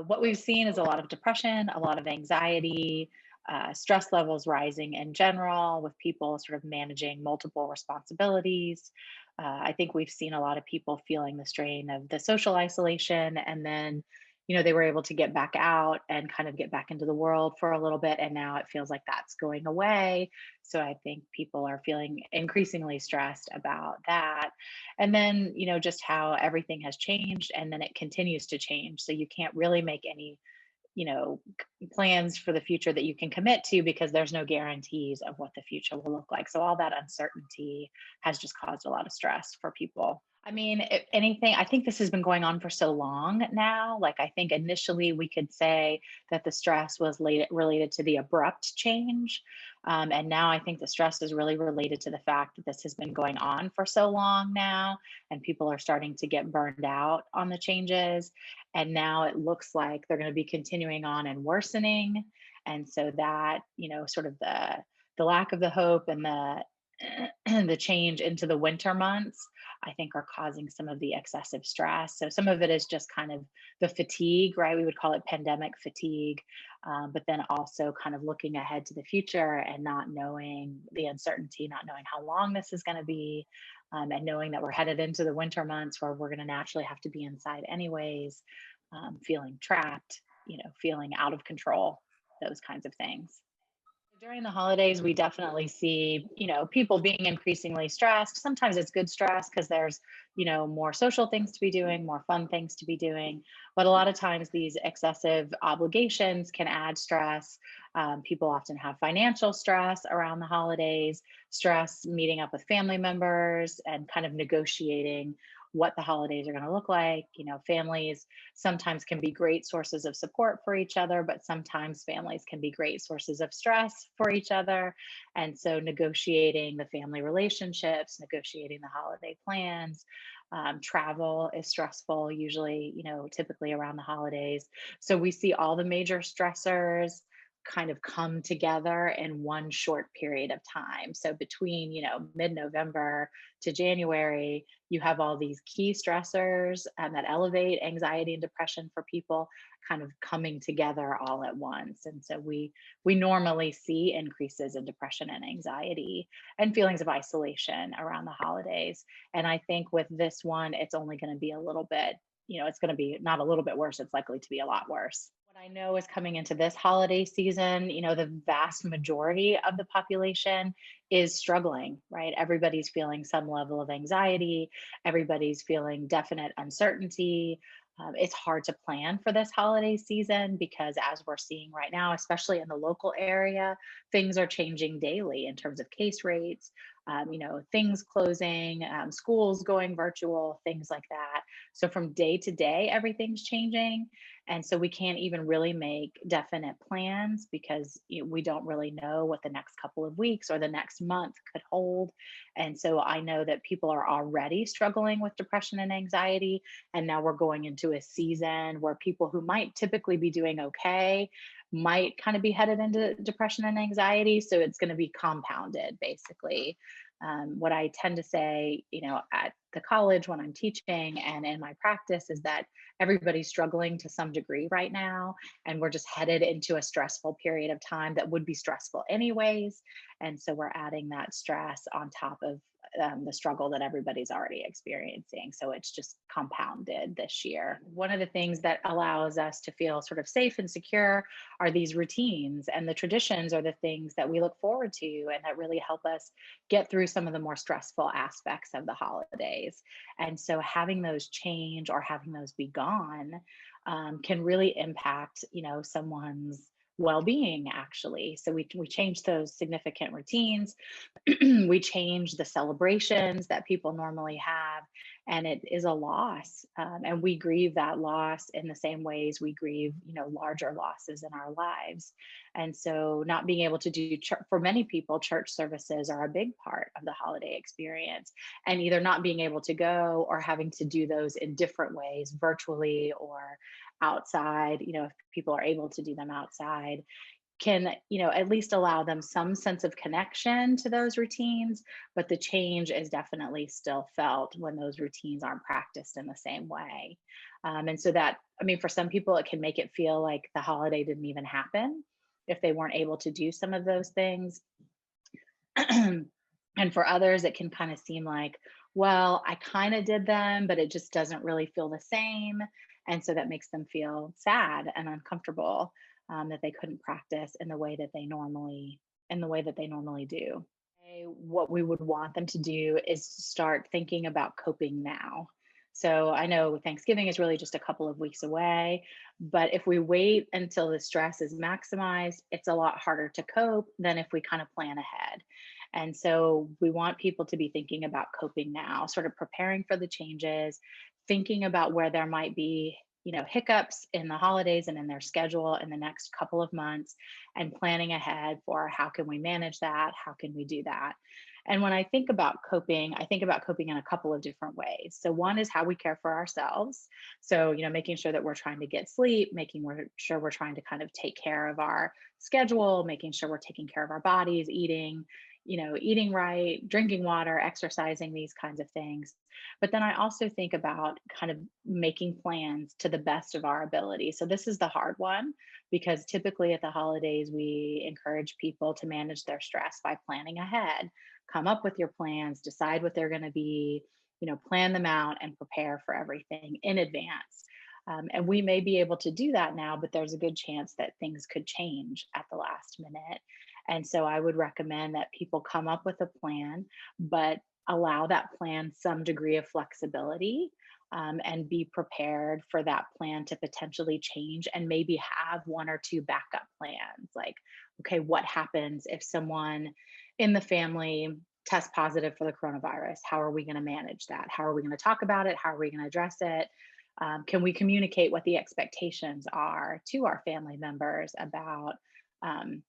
What we've seen is a lot of depression, a lot of anxiety, stress levels rising in general, with people sort of managing multiple responsibilities. I think we've seen a lot of people feeling the strain of the social isolation, and then, they were able to get back out and kind of get back into the world for a little bit, and now it feels like that's going away. So I think people are feeling increasingly stressed about that. And then, just how everything has changed and then it continues to change. So you can't really make any, plans for the future that you can commit to because there's no guarantees of what the future will look like. So all that uncertainty has just caused a lot of stress for people. I mean, if anything, I think this has been going on for so long now. Like, I think initially we could say that the stress was related to the abrupt change. And now I think the stress is really related to the fact that this has been going on for so long now, and people are starting to get burned out on the changes. And now it looks like they're going to be continuing on and worsening. And so that, sort of the lack of the hope and the the change into the winter months, I think are causing some of the excessive stress. So some of it is just kind of the fatigue, right? We would call it pandemic fatigue. But then also kind of looking ahead to the future and not knowing the uncertainty, not knowing how long this is going to be, and knowing that we're headed into the winter months where we're going to naturally have to be inside anyways, feeling trapped, feeling out of control, those kinds of things. During the holidays, we definitely see, people being increasingly stressed. Sometimes it's good stress because there's, more social things to be doing, more fun things to be doing. But a lot of times these excessive obligations can add stress. People often have financial stress around the holidays, stress meeting up with family members and kind of negotiating what the holidays are going to look like. Families sometimes can be great sources of support for each other, but sometimes families can be great sources of stress for each other. And so negotiating the family relationships, negotiating the holiday plans, travel is stressful, usually, typically around the holidays. So we see all the major stressors kind of come together in one short period of time. So between, mid-November to January, you have all these key stressors that elevate anxiety and depression for people kind of coming together all at once. And so we normally see increases in depression and anxiety and feelings of isolation around the holidays. And I think with this one, it's only going to be a little bit, it's going to be not a little bit worse, it's likely to be a lot worse. What I know is coming into this holiday season, the vast majority of the population is struggling, right? Everybody's feeling some level of anxiety, everybody's feeling definite uncertainty. It's hard to plan for this holiday season because, as we're seeing right now, especially in the local area, things are changing daily in terms of case rates, things closing, schools going virtual, things like that. So, from day to day, everything's changing. And so we can't even really make definite plans because we don't really know what the next couple of weeks or the next month could hold. And so I know that people are already struggling with depression and anxiety. And now we're going into a season where people who might typically be doing okay might kind of be headed into depression and anxiety. So it's going to be compounded, basically. What I tend to say, at the college when I'm teaching and in my practice is that everybody's struggling to some degree right now. And we're just headed into a stressful period of time that would be stressful anyways. And so we're adding that stress on top of the struggle that everybody's already experiencing. So it's just compounded this year. One of the things that allows us to feel sort of safe and secure are these routines, and the traditions are the things that we look forward to and that really help us get through some of the more stressful aspects of the holidays. And so having those change or having those be gone can really impact, someone's well-being, actually. So we change those significant routines. We change the celebrations that people normally have, and it is a loss. And we grieve that loss in the same ways we grieve, larger losses in our lives. And so, not being able to do for many people, church services are a big part of the holiday experience. And either not being able to go or having to do those in different ways, virtually or outside, if people are able to do them outside, can, at least allow them some sense of connection to those routines, but the change is definitely still felt when those routines aren't practiced in the same way. And so that, I mean, for some people, it can make it feel like the holiday didn't even happen if they weren't able to do some of those things. And for others, it can kind of seem like, well, I kind of did them, but it just doesn't really feel the same. And so that makes them feel sad and uncomfortable, that they couldn't practice in the way that they normally do. What we would want them to do is to start thinking about coping now. So I know Thanksgiving is really just a couple of weeks away, but if we wait until the stress is maximized, it's a lot harder to cope than if we kind of plan ahead. And so we want people to be thinking about coping now, sort of preparing for the changes, thinking about where there might be, hiccups in the holidays and in their schedule in the next couple of months, and planning ahead for how can we manage that? How can we do that? And when I think about coping, I think about coping in a couple of different ways. So one is how we care for ourselves. So, making sure that we're trying to get sleep, sure we're trying to kind of take care of our schedule, making sure we're taking care of our bodies, eating right, drinking water, exercising, these kinds of things. But then I also think about kind of making plans to the best of our ability. So this is the hard one, because typically at the holidays, we encourage people to manage their stress by planning ahead, come up with your plans, decide what they're going to be, plan them out and prepare for everything in advance. And we may be able to do that now, but there's a good chance that things could change at the last minute. And so I would recommend that people come up with a plan, but allow that plan some degree of flexibility, and be prepared for that plan to potentially change, and maybe have one or two backup plans. Like, okay, what happens if someone in the family tests positive for the coronavirus? How are we going to manage that? How are we going to talk about it? How are we going to address it? Can we communicate what the expectations are to our family members about, um,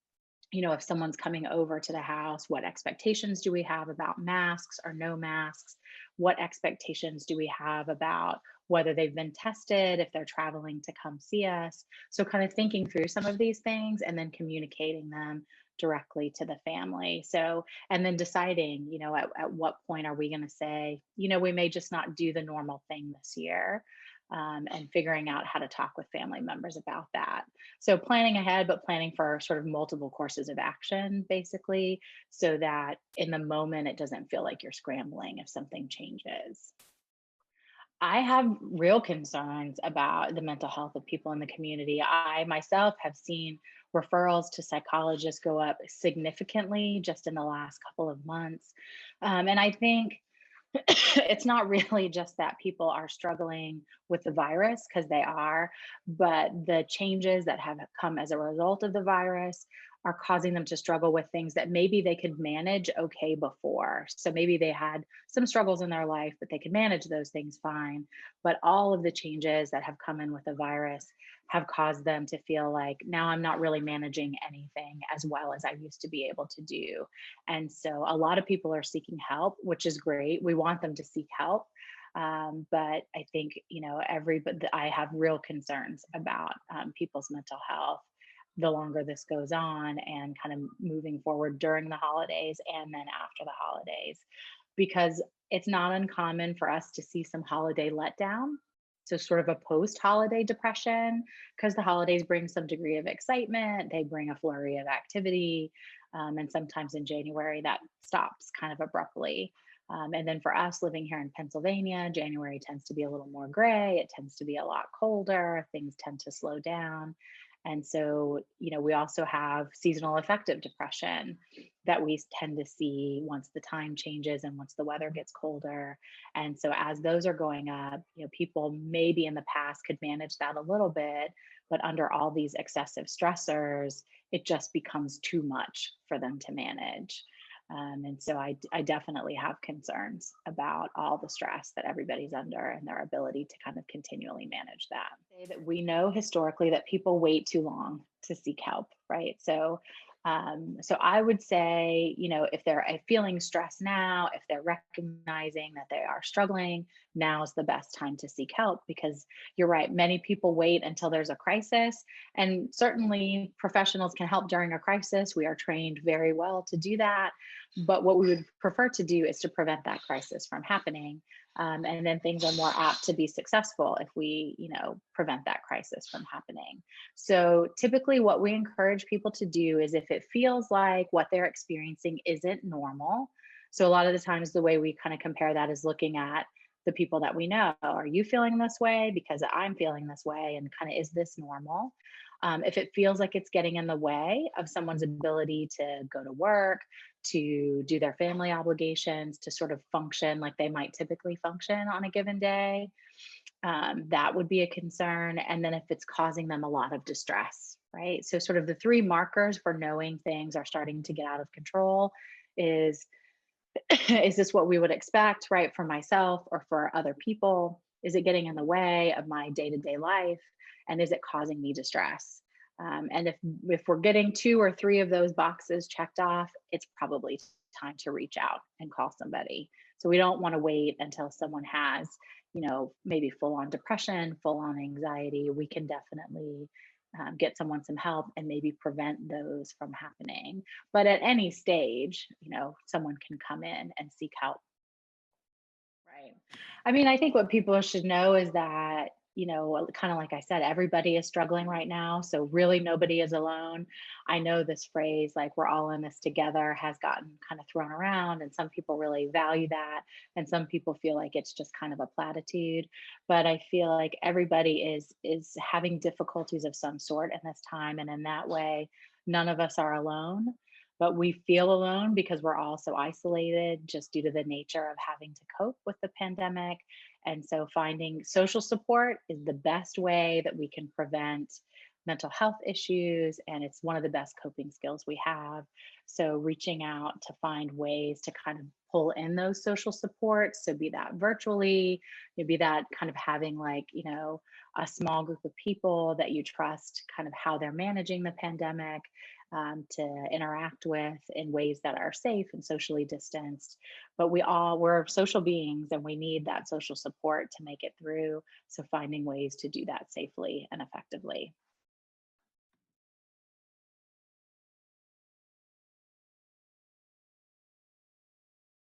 if someone's coming over to the house, what expectations do we have about masks or no masks? What expectations do we have about whether they've been tested, if they're traveling to come see us? So, kind of thinking through some of these things and then communicating them directly to the family. So, and then deciding, at what point are we going to say, we may just not do the normal thing this year. And figuring out how to talk with family members about that. So planning ahead, but planning for sort of multiple courses of action, basically, so that in the moment it doesn't feel like you're scrambling if something changes. I have real concerns about the mental health of people in the community. I myself have seen referrals to psychologists go up significantly just in the last couple of months. And I think it's not really just that people are struggling with the virus, because they are, but the changes that have come as a result of the virus are causing them to struggle with things that maybe they could manage okay before. So maybe they had some struggles in their life, but they could manage those things fine. But all of the changes that have come in with the virus have caused them to feel like, now I'm not really managing anything as well as I used to be able to do. And so a lot of people are seeking help, which is great. We want them to seek help. But I think, but I have real concerns about, people's mental health the longer this goes on, and kind of moving forward during the holidays and then after the holidays, because it's not uncommon for us to see some holiday letdown. So, sort of a post holiday depression, because the holidays bring some degree of excitement, they bring a flurry of activity. And sometimes in January, that stops kind of abruptly. And then for us living here in Pennsylvania, January tends to be a little more gray. It tends to be a lot colder. Things tend to slow down. And so, we also have seasonal affective depression that we tend to see once the time changes and once the weather gets colder. And so, as those are going up, people maybe in the past could manage that a little bit, but under all these excessive stressors, it just becomes too much for them to manage. And so I definitely have concerns about all the stress that everybody's under and their ability to kind of continually manage that. Say that we know historically that people wait too long to seek help, right? So So I would say, if they're feeling stressed now, if they're recognizing that they are struggling, now is the best time to seek help, because you're right. Many people wait until there's a crisis, and certainly professionals can help during a crisis. We are trained very well to do that. But what we would prefer to do is to prevent that crisis from happening. And then things are more apt to be successful if we, prevent that crisis from happening. So typically, what we encourage people to do is, if it feels like what they're experiencing isn't normal. So a lot of the times, the way we kind of compare that is looking at the people that we know. Are you feeling this way? Because I'm feeling this way, and kind of, is this normal? If it feels like it's getting in the way of someone's ability to go to work, to do their family obligations, to sort of function like they might typically function on a given day, that would be a concern. And then if it's causing them a lot of distress, right? So, sort of the three markers for knowing things are starting to get out of control is is this what we would expect, right, for myself or for other people? Is it getting in the way of my day to day life? And is it causing me distress? And if we're getting two or three of those boxes checked off, it's probably time to reach out and call somebody. So we don't want to wait until someone has, maybe full on depression, full on anxiety. We can definitely get someone some help and maybe prevent those from happening. But at any stage, someone can come in and seek help. Right. I mean, I think what people should know is that, kind of like I said, everybody is struggling right now. So really nobody is alone. I know this phrase, like, we're all in this together, has gotten kind of thrown around, and some people really value that. And some people feel like it's just kind of a platitude. But I feel like everybody is having difficulties of some sort in this time. And in that way, none of us are alone, but we feel alone because we're all so isolated just due to the nature of having to cope with the pandemic. And so finding social support is the best way that we can prevent mental health issues. And it's one of the best coping skills we have. So reaching out to find ways to kind of pull in those social supports. So be that virtually, be that kind of having, like, a small group of people that you trust, kind of how they're managing the pandemic, to interact with in ways that are safe and socially distanced. But we're social beings, and we need that social support to make it through. So finding ways to do that safely and effectively.